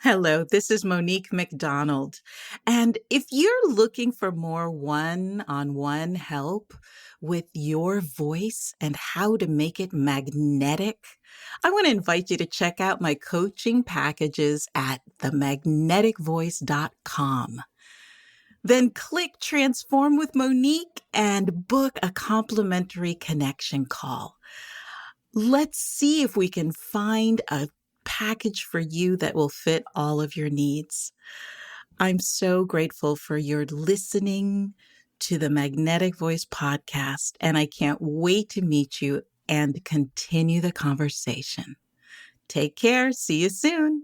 Hello, this is Monique McDonald. And if you're looking for more one-on-one help with your voice and how to make it magnetic, I want to invite you to check out my coaching packages at themagneticvoice.com. Then click Transform with Monique and book a complimentary connection call. Let's see if we can find a package for you that will fit all of your needs. I'm so grateful for your listening to the Magnetic Voice podcast, and I can't wait to meet you and continue the conversation. Take care. See you soon.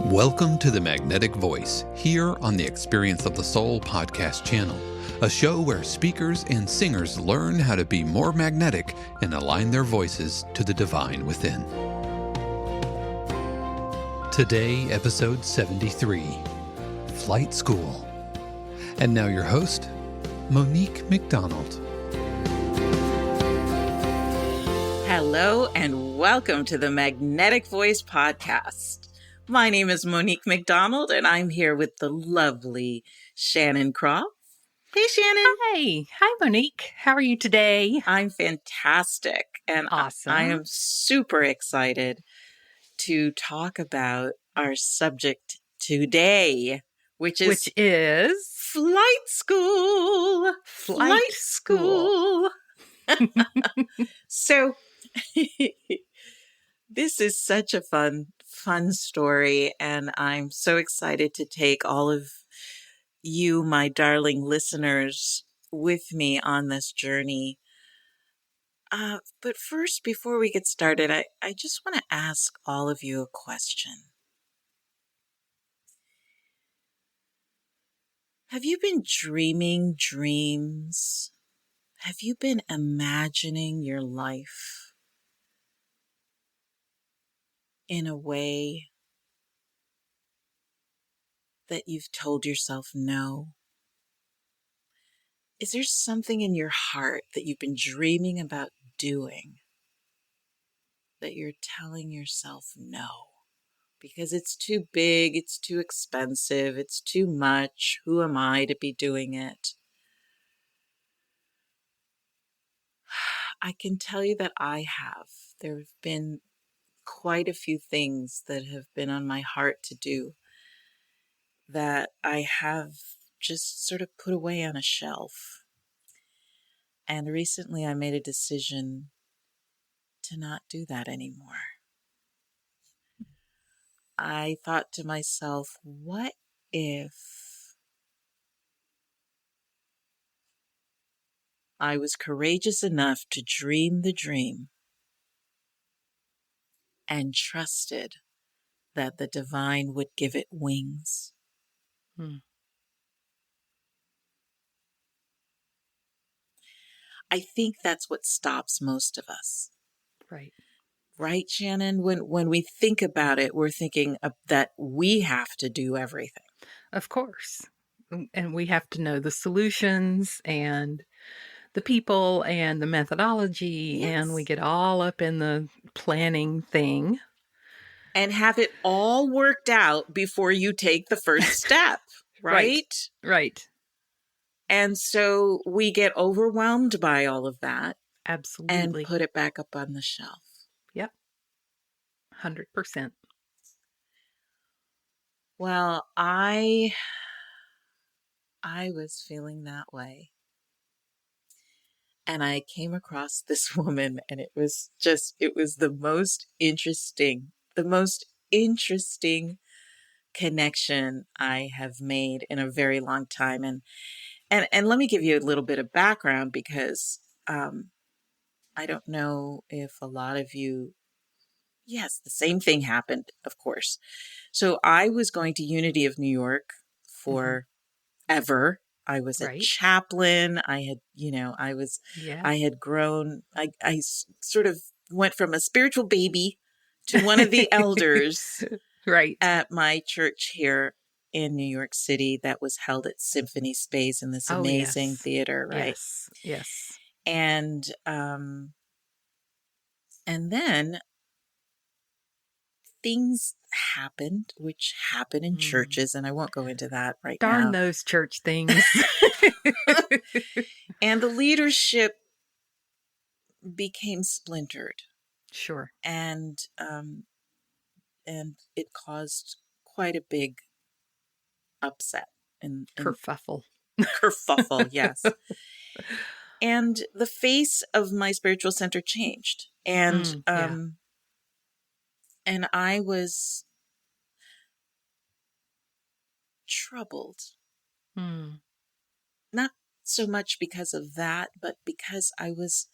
Welcome to the Magnetic Voice, here on the Experience of the Soul podcast channel, a show where speakers and singers learn how to be more magnetic and align their voices to the divine within. Today, episode 73, Flight School. And now your host, Monique McDonald. Hello, and welcome to the Magnetic Voice podcast. My name is Monique McDonald, and I'm here with the lovely Shannon Kropf. Hey, Shannon. Hi, Monique. How are you today? I'm fantastic, and Awesome. I am super excited to talk about our subject today, which is flight school. Flight school. So, this is such a fun story, and I'm so excited to take all of you, my darling listeners, with me on this journey. But first, before we get started, I just want to ask all of you a question. Have you been dreaming dreams? Have you been imagining your life in a way that you've told yourself no? Is there something in your heart that you've been dreaming about doing that you're telling yourself no? Because it's too big, it's too expensive, it's too much. Who am I to be doing it? I can tell you that I have. There have been quite a few things that have been on my heart to do that I have just sort of put away on a shelf. And recently I made a decision to not do that anymore. I thought to myself, what if I was courageous enough to dream the dream and trusted that the divine would give it wings? I think that's what stops most of us. Right. Right, Shannon? When we think about it, we're thinking that we have to do everything. Of course. And we have to know the solutions and the people and the methodology. Yes. And we get all up in the planning thing. And have it all worked out before you take the first step, right? Right. And so we get overwhelmed by all of that. Absolutely. And put it back up on the shelf. Yep. 100%. Well, I was feeling that way. And I came across this woman, and it was the most interesting connection I have made in a very long time. And let me give you a little bit of background, because I don't know if a lot of you, yes, the same thing happened, of course. So I was going to Unity of New York forever. I was a chaplain. I had, I had grown, I sort of went from a spiritual baby to one of the elders at my church here in New York City that was held at Symphony Space in this amazing theater, right? Yes. And And then things happened, which happen in churches, and I won't go into that right Darn now. those church things. And the leadership became splintered, Sure. and it caused quite a big upset and Kerfuffle. kerfuffle, yes. And the face of my spiritual center changed, and Yeah. and I was troubled, not so much because of that, but because I was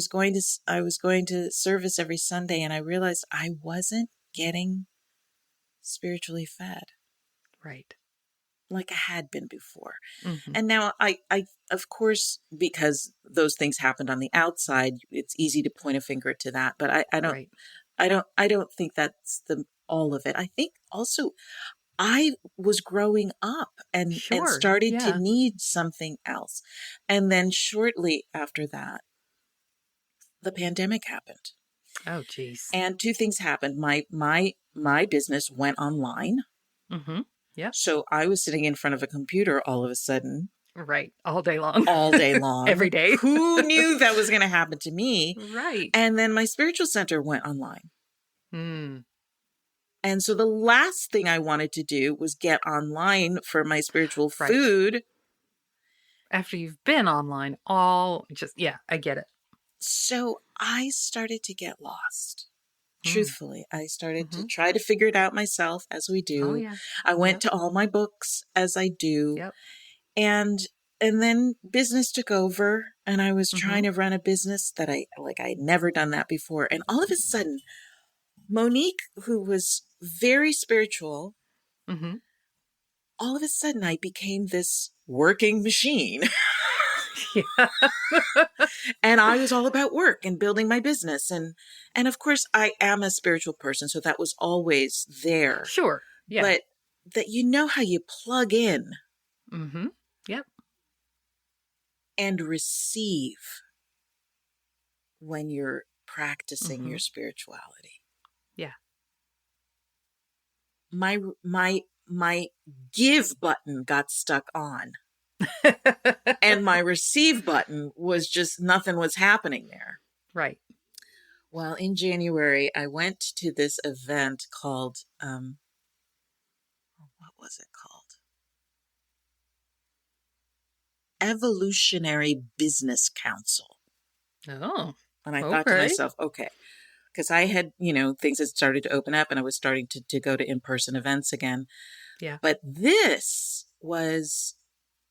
going to service every Sunday, and I realized I wasn't getting spiritually fed Right. like I had been before. Mm-hmm. And now I of course, because those things happened on the outside, it's easy to point a finger to that, but I don't Right. I don't think that's all of it. I think also I was growing up and Sure. started to Yeah. need something else. And then shortly after that, the pandemic happened. Oh, geez. And two things happened. My business went online. Mm-hmm. Yep. So I was sitting in front of a computer all of a sudden. Right. All day long. All day long. Every day. Who knew that was going to happen to me? Right. And then my spiritual center went online. Mm. And so the last thing I wanted to do was get online for my spiritual food. After you've been online I get it. So I started to get lost. Truthfully, I started to Mm-hmm. try to figure it out myself, as we do. Oh, yeah. I went to all my books, as I do. Yep. And then business took over, and I was trying to run a business that I'd never done that before. And all of a sudden, Monique, who was very spiritual, all of a sudden I became this working machine. Yeah. And I was all about work and building my business. And of course, I am a spiritual person, so that was always there. Sure. Yeah. But that how you plug in Yep. and receive when you're practicing your spirituality. Yeah. My give button got stuck on. And my receive button was just, nothing was happening there. Right. Well, in January, I went to this event called, what was it called? Evolutionary Business Council. Oh. And I thought to myself, okay, because I had, things had started to open up and I was starting to go to in-person events again. Yeah. But this was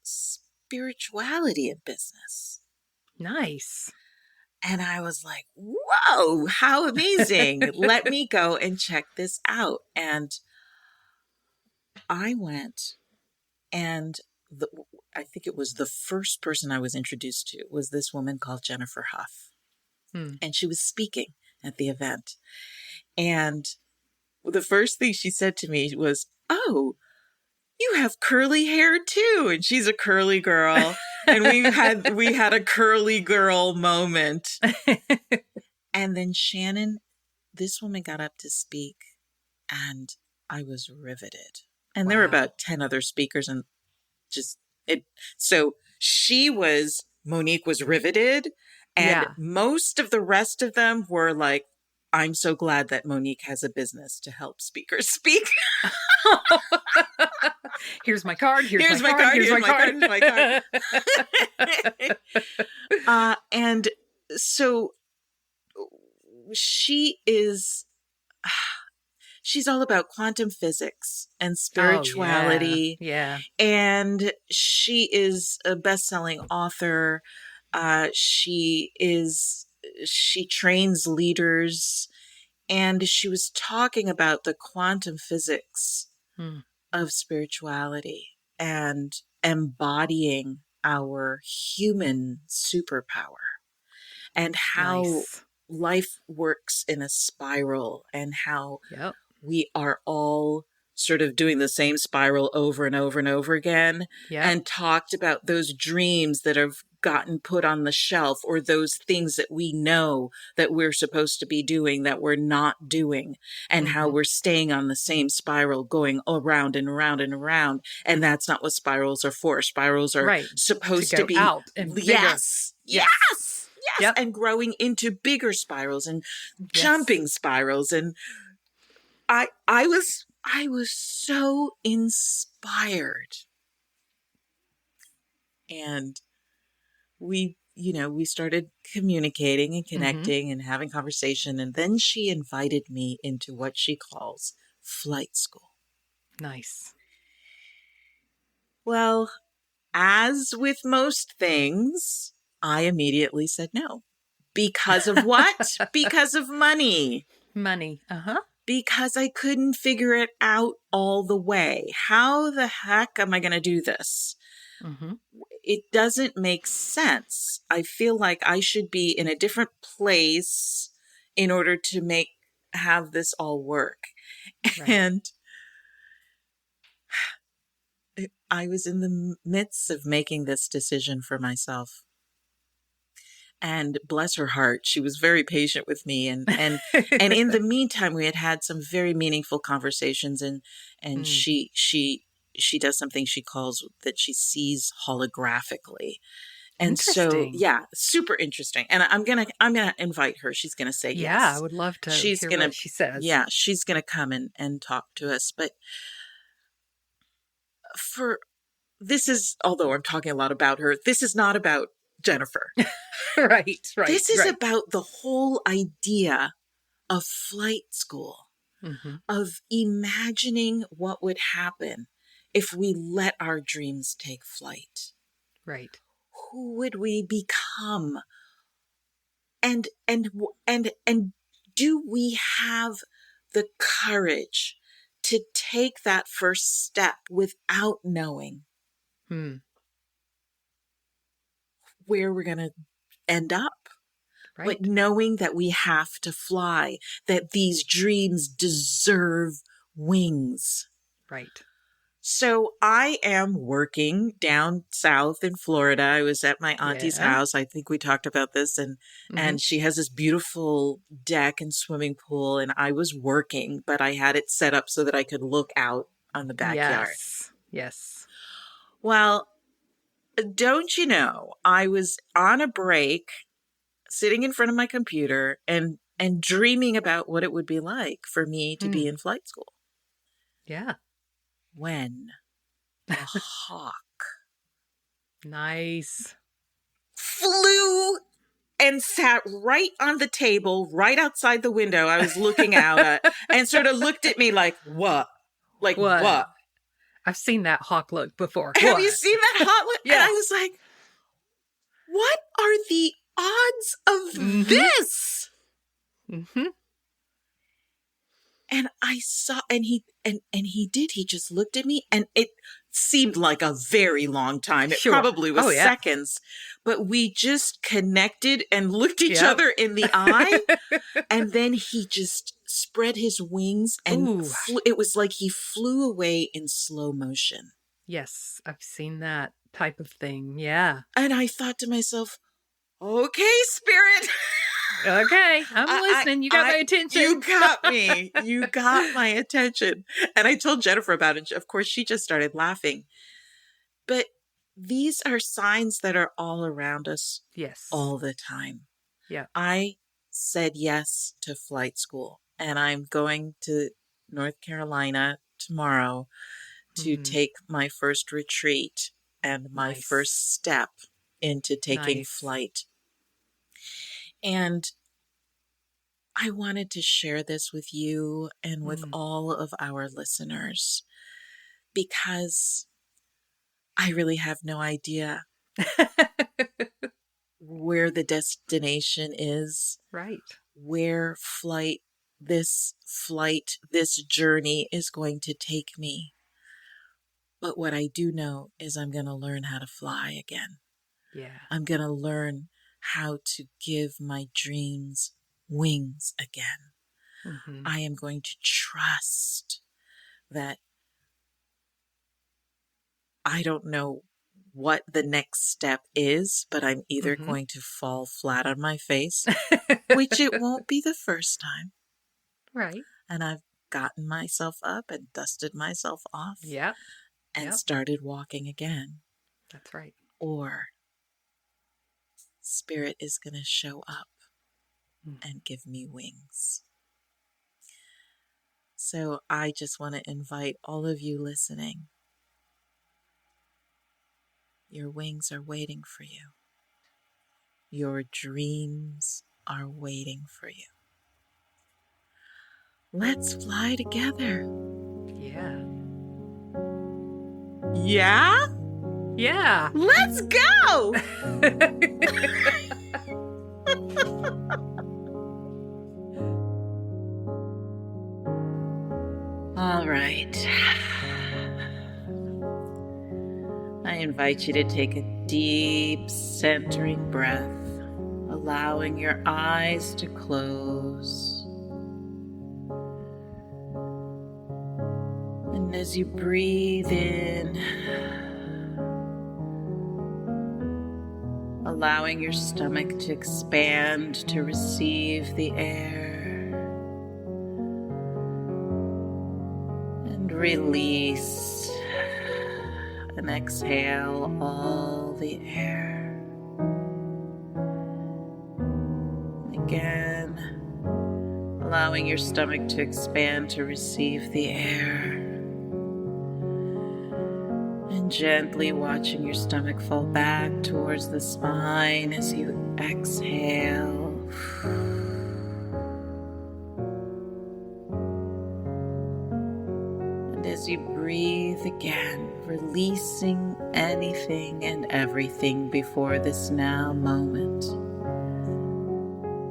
spirituality in business. Nice. And I was like, whoa, how amazing. Let me go and check this out. And I went, and I think it was the first person I was introduced to was this woman called Jennifer Huff. And she was speaking at the event. And the first thing she said to me was, "Oh, you have curly hair too." And she's a curly girl. And we had a curly girl moment. And then Shannon, this woman got up to speak, and I was riveted. And there were about 10 other speakers, and so Monique was riveted, and most of the rest of them were like, "I'm so glad that Monique has a business to help speakers speak." Here's my card. Here's my card. And so she's all about quantum physics and spirituality. Oh, yeah. And she is a best-selling author. She trains leaders, and she was talking about the quantum physics of spirituality and embodying our human superpower and how life works in a spiral, and how we are all sort of doing the same spiral over and over and over again, and talked about those dreams that have gotten put on the shelf, or those things that we know that we're supposed to be doing that we're not doing, and how we're staying on the same spiral going around and around and around. And that's not what spirals are for. Spirals are Right. supposed To to go be, out and bigger. yes, Yes. yes, yes, Yep. and growing into bigger spirals and Yes. jumping spirals. And I was so inspired. And we started communicating and connecting and having conversation. And then she invited me into what she calls flight school. Nice. Well, as with most things, I immediately said no. Because of what? Because of money. Money. Because I couldn't figure it out all the way. How the heck am I going to do this? It doesn't make sense. I feel like I should be in a different place in order to have this all work. Right. And I was in the midst of making this decision for myself. And bless her heart, she was very patient with me. And in the meantime, we had some very meaningful conversations. And she does something she calls that she sees holographically. And so, yeah, super interesting. And I'm gonna invite her. She's gonna say yes. Yeah, I would love to hear what she says. Yeah, she's gonna come and talk to us. But although I'm talking a lot about her, this is not about Jennifer. Right. This is about the whole idea of flight school, of imagining what would happen if we let our dreams take flight. Right. Who would we become? And do we have the courage to take that first step without knowing where we're going to end up? Right. But knowing that we have to fly, that these dreams deserve wings. Right. So I am working down south in Florida. I was at my auntie's house. I think we talked about this. And she has this beautiful deck and swimming pool. And I was working, but I had it set up so that I could look out on the backyard. Yes. Well, don't you know, I was on a break, sitting in front of my computer and dreaming about what it would be like for me to be in flight school. Yeah. When a hawk flew and sat right on the table, right outside the window I was looking out at, and sort of looked at me like, what? Like, what? I've seen that hawk look before. Have you seen that hawk look? Yes. And I was like, what are the odds of this? And I saw, and he just looked at me, and it seemed like a very long time. It probably was seconds, but we just connected and looked each other in the eye. And then he just spread his wings and it was like he flew away in slow motion. Yes, I've seen that type of thing. Yeah. And I thought to myself, okay, spirit. Okay, I'm listening. You got my attention. You got me. You got my attention. And I told Jennifer about it. Of course, she just started laughing. But these are signs that are all around us all the time. Yeah. I said yes to flight school, and I'm going to North Carolina tomorrow to take my first retreat and my first step into taking flight. And I wanted to share this with you and with all of our listeners, because I really have no idea where the destination is, right? Where this journey is going to take me. But what I do know is I'm going to learn how to fly again. Yeah. I'm going to learn how to give my dreams wings again. I am going to trust that I don't know what the next step is, but I'm either Mhm. going to fall flat on my face, which it won't be the first time. Right. And I've gotten myself up and dusted myself off Yep. and Yep. started walking again. That's right. Or Spirit is going to show up and give me wings. So I just want to invite all of you listening. Your wings are waiting for you. Your dreams are waiting for you. Let's fly together. Yeah. Yeah? Yeah. Let's go! All right. I invite you to take a deep, centering breath, allowing your eyes to close. And as you breathe in, allowing your stomach to expand to receive the air, and release and exhale all the air. And again, allowing your stomach to expand to receive the air. And gently watching your stomach fall back towards the spine as you exhale. And as you breathe again, releasing anything and everything before this now moment.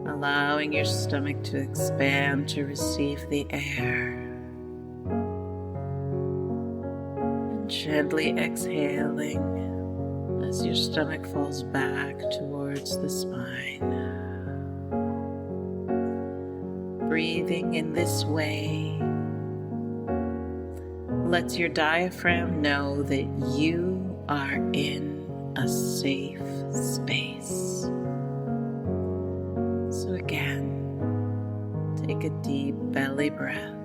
Allowing your stomach to expand to receive the air. Gently exhaling as your stomach falls back towards the spine. Breathing in this way lets your diaphragm know that you are in a safe space. So again, take a deep belly breath.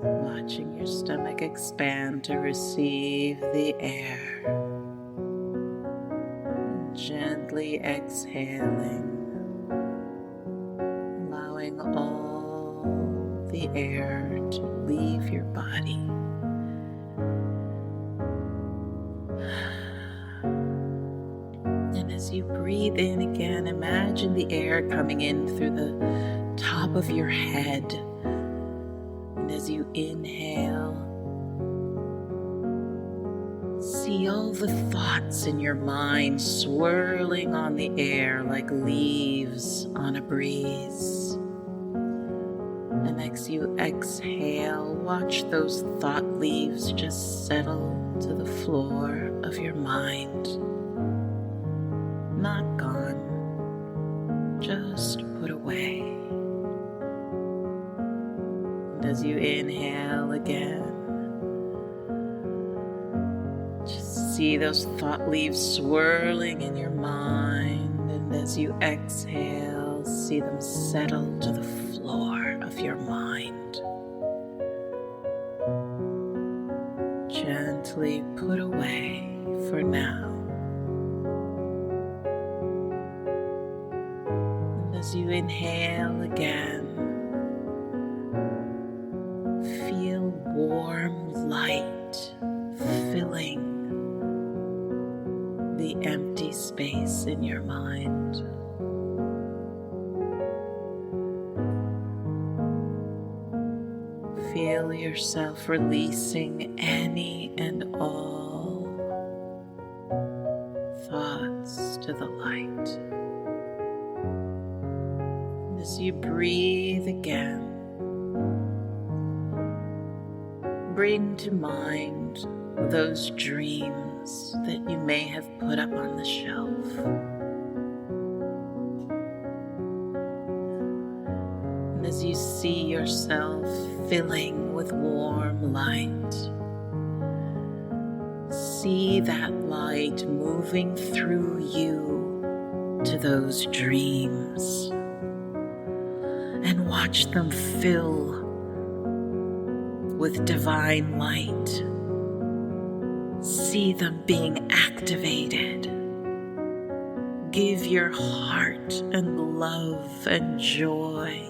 Watching your stomach expand to receive the air. And gently exhaling, allowing all the air to leave your body. And as you breathe in again, imagine the air coming in through the top of your head. And as you inhale, see all the thoughts in your mind swirling on the air like leaves on a breeze. And as you exhale, watch those thought leaves just settle to the floor of your mind. Not gone, just put away. As you inhale again, just see those thought leaves swirling in your mind, and as you exhale, see them settle to the floor of your mind. Gently put away for now. And as you inhale again, feel warm light filling the empty space in your mind. Feel yourself releasing any and all thoughts to the light. And as you breathe again, bring to mind those dreams that you may have put up on the shelf. And as you see yourself filling with warm light, see that light moving through you to those dreams, and watch them fill with divine light. See them being activated. Give your heart and love and joy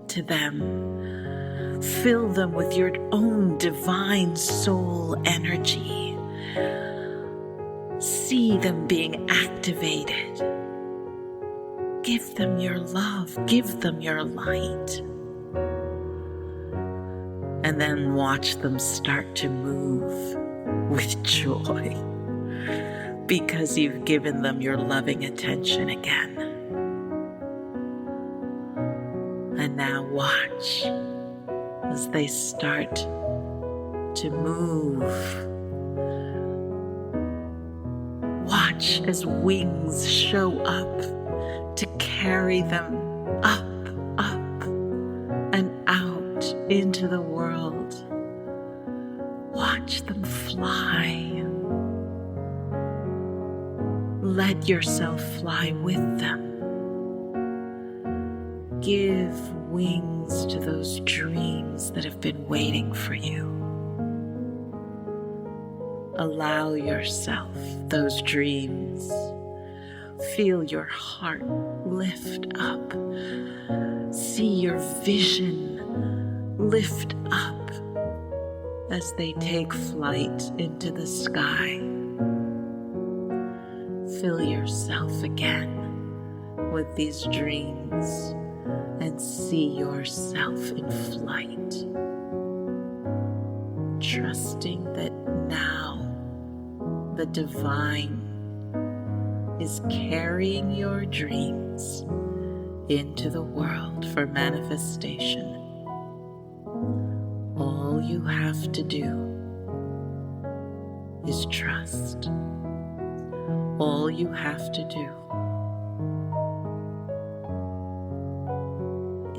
to them. Fill them with your own divine soul energy. See them being activated. Give them your love. Give them your light. And then watch them start to move with joy, because you've given them your loving attention again. And now watch as they start to move. Watch as wings show up to carry them up and out into the world. Watch them fly. Let yourself fly with them. Give wings to those dreams that have been waiting for you. Allow yourself those dreams. Feel your heart lift up. See your vision lift up as they take flight into the sky. Fill yourself again with these dreams and see yourself in flight, trusting that now the divine is carrying your dreams into the world for manifestation. All you have to do is trust. All you have to do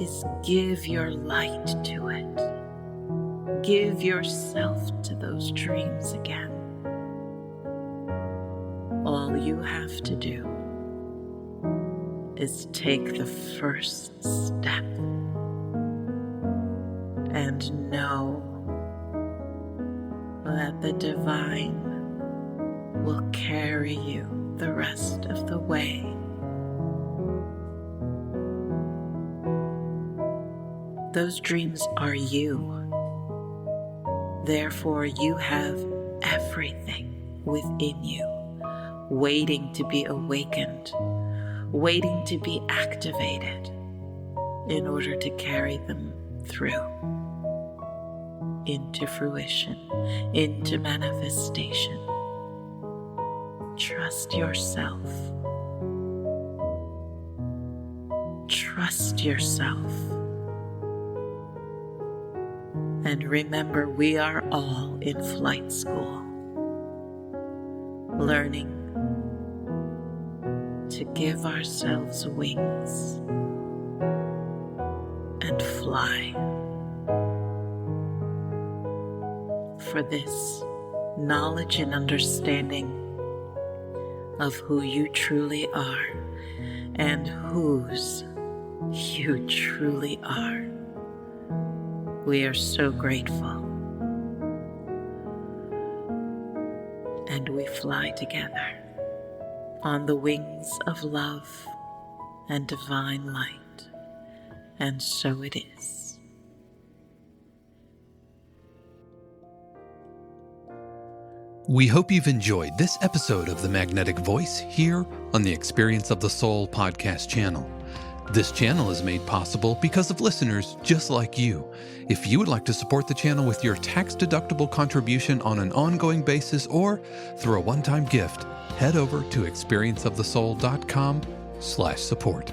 is give your light to it. Give yourself to those dreams again. All you have to do is take the first step and know that the divine will carry you the rest of the way. Those dreams are you. Therefore, you have everything within you, waiting to be awakened, waiting to be activated in order to carry them through into fruition, into manifestation. Trust yourself. Trust yourself. And remember, we are all in flight school, learning to give ourselves wings and fly. For this knowledge and understanding of who you truly are and whose you truly are, we are so grateful. And we fly together on the wings of love and divine light. And so it is. We hope you've enjoyed this episode of The Magnetic Voice here on the Experience of the Soul podcast channel. This channel is made possible because of listeners just like you. If you would like to support the channel with your tax-deductible contribution on an ongoing basis or through a one-time gift, head over to experienceofthesoul.com/support.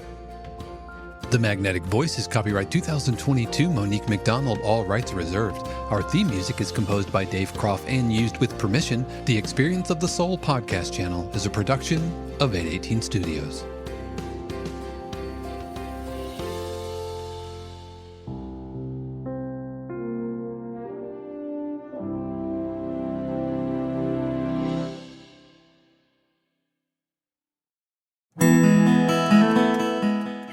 The Magnetic Voice is copyright 2022 Monique McDonald, all rights reserved. Our theme music is composed by Dave Kropf and used with permission. The Experience of the Soul podcast channel is a production of 818 Studios.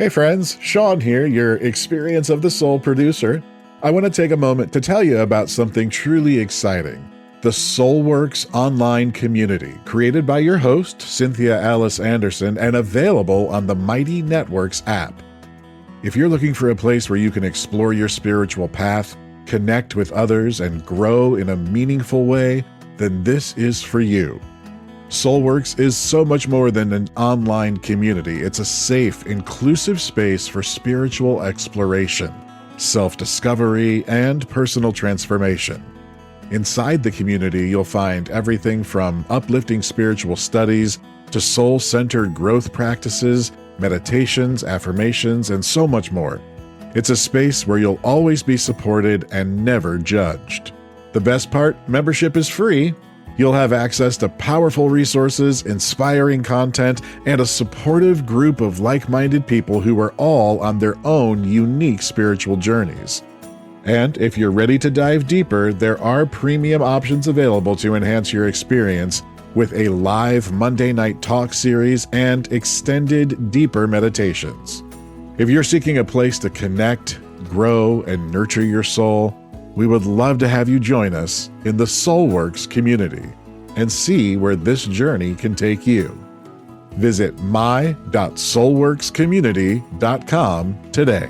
Hey friends, Sean here, your Experience of the Soul producer. I want to take a moment to tell you about something truly exciting. The Soulworks online community, created by your host, Cynthia Alice Anderson, and available on the Mighty Networks app. If you're looking for a place where you can explore your spiritual path, connect with others, and grow in a meaningful way, then this is for you. Soulworks is so much more than an online community. It's a safe, inclusive space for spiritual exploration, self-discovery, and personal transformation. Inside the community, you'll find everything from uplifting spiritual studies to soul-centered growth practices, meditations, affirmations, and so much more. It's a space where you'll always be supported and never judged. The best part, membership is free. You'll have access to powerful resources, inspiring content, and a supportive group of like-minded people who are all on their own unique spiritual journeys. And if you're ready to dive deeper, there are premium options available to enhance your experience with a live Monday night talk series and extended, deeper meditations. If you're seeking a place to connect, grow, and nurture your soul, we would love to have you join us in the Soulworks community and see where this journey can take you. Visit my.soulworkscommunity.com today.